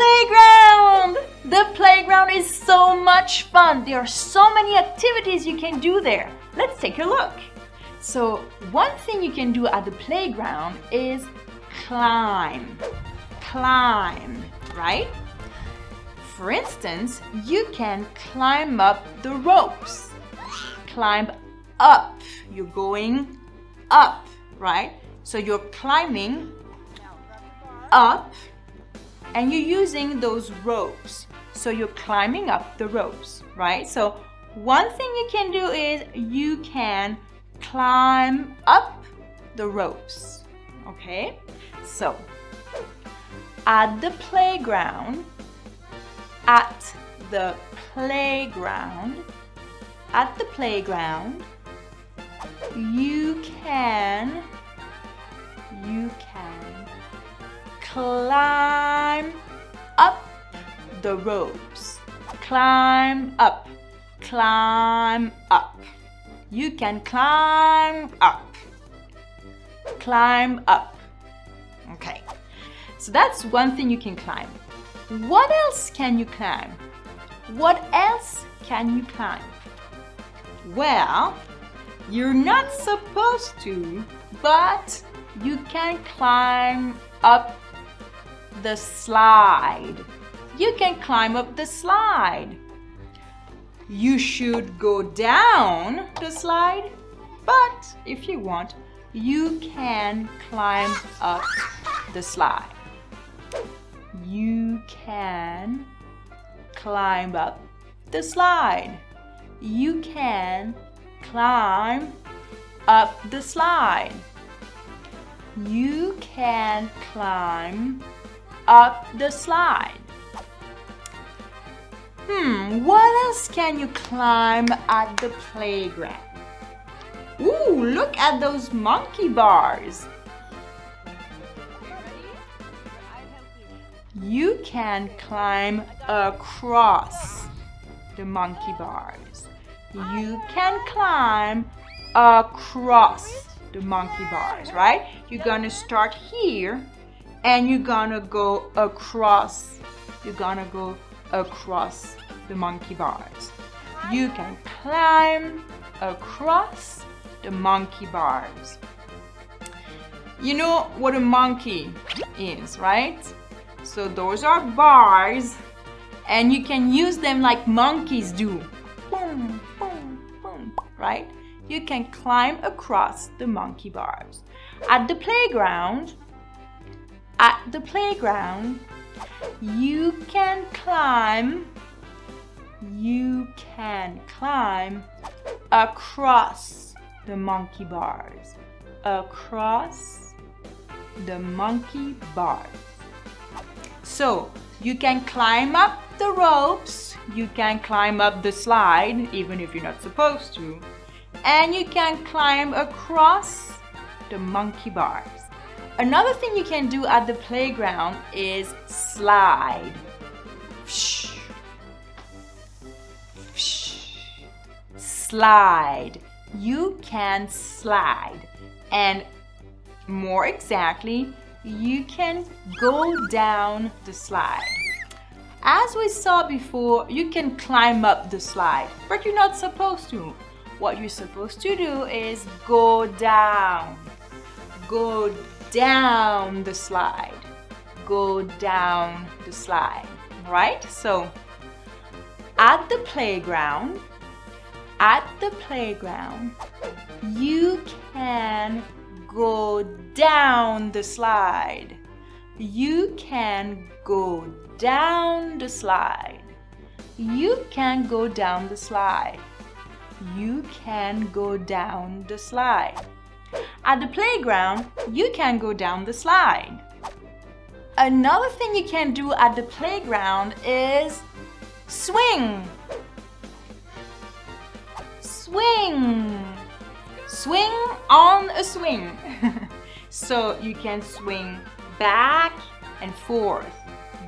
playground! The playground is so much fun. There are so many activities you can do there. Let's take a look. So, one thing you can do at the playground is climb. Climb, right? For instance, you can climb up the ropes. Climb up. You're going up, right? So you're climbing up and you're using those ropes. So you're climbing up the ropes, right? So one thing you can do is you can climb up the ropes, okay? So at the playground, you can climb up the ropes. Climb up. You can climb up. Climb up. Okay. So that's one thing you can climb. What else can you climb? Well, you're not supposed to, but you can climb up the slide. You can climb up the slide. You should go down the slide, but if you want, you can climb up the slide. You can climb up the slide. You can climb up the slide. You can climb up the slide. What else can you climb at the playground? Ooh, look at those monkey bars. You can climb across the monkey bars. You can climb across the monkey bars, right? You're gonna start here and you're gonna go across. You're gonna go across the monkey bars. You can climb across the monkey bars. You know what a monkey is, right? So those are bars and you can use them like monkeys do. Boom, boom, boom, right? You can climb across the monkey bars. At the playground, you can climb across the monkey bars. Across the monkey bars. So you can climb up the ropes, you can climb up the slide, even if you're not supposed to, and you can climb across the monkey bars. Another thing you can do at the playground is slide. Slide. You can slide. And more exactly, you can go down the slide. As we saw before, you can climb up the slide, but you're not supposed to. What you're supposed to do is go down. Go down the slide. Go down the slide, right? So, at the playground, you can go down the slide. You can go down the slide. You can go down the slide. You can go down the slide. At the playground, you can go down the slide. Another thing you can do at the playground is swing. Swing. Swing on a swing. So you can swing back and forth,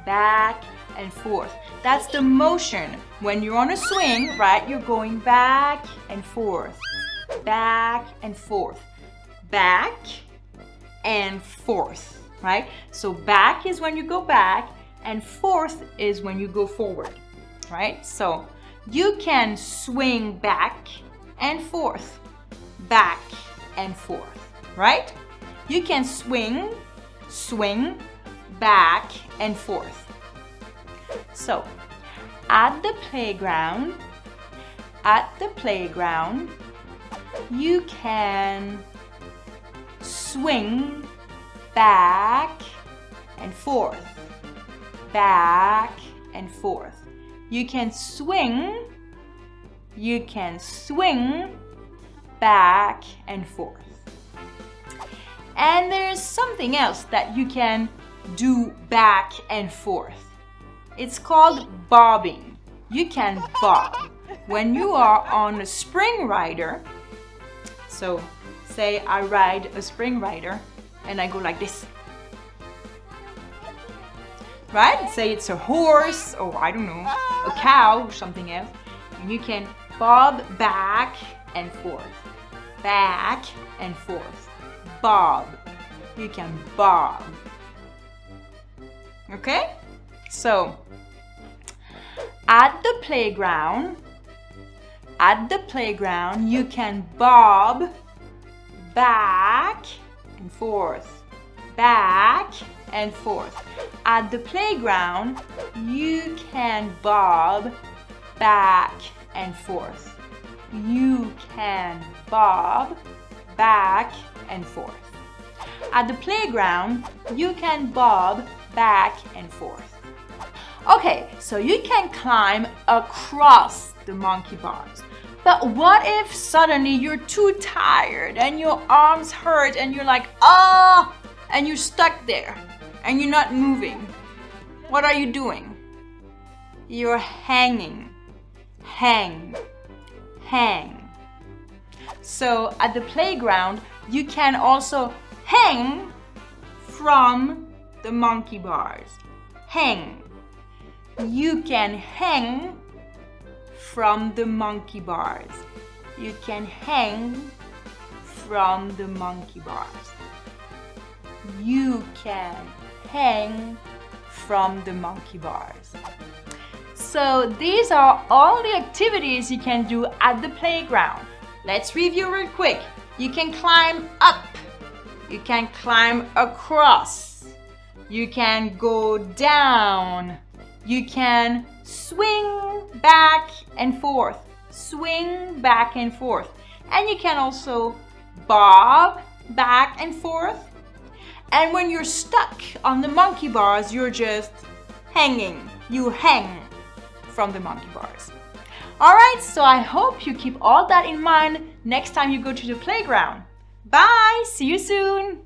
back and forth. That's the motion. When you're on a swing, right, you're going back and forth, back and forth, back and forth, right? So back is when you go back and fourth is when you go forward, right? So you can swing back and forth, right? You can swing, back and forth. So at the playground, you can swing back and forth, You can swing back and forth. And there's something else that you can do back and forth. It's called bobbing. You can bob. When you are on a spring rider, so say I ride a spring rider and I go like this. Right? Say it's a horse or I don't know, a cow or something else. And you can bob back and forth. Bob. You can bob. Okay? So, at the playground, you can bob back and forth. At the playground, you can bob back and forth. At the playground, you can bob back and forth. Okay, so you can climb across the monkey bars. But what if suddenly you're too tired and your arms hurt and you're like, ah, and you're stuck there and you're not moving? What are you doing? You're hanging. Hang. So at the playground, you can also hang from the monkey bars. Hang. You can hang from the monkey bars. So these are all the activities you can do at the playground. Let's review real quick. You can climb up. You can climb across. You can go down. You can swing back and forth. And you can also bob back and forth. And when you're stuck on the monkey bars, you're just hanging. You hang from the monkey bars. Alright, so I hope you keep all that in mind next time you go to the playground. Bye! See you soon!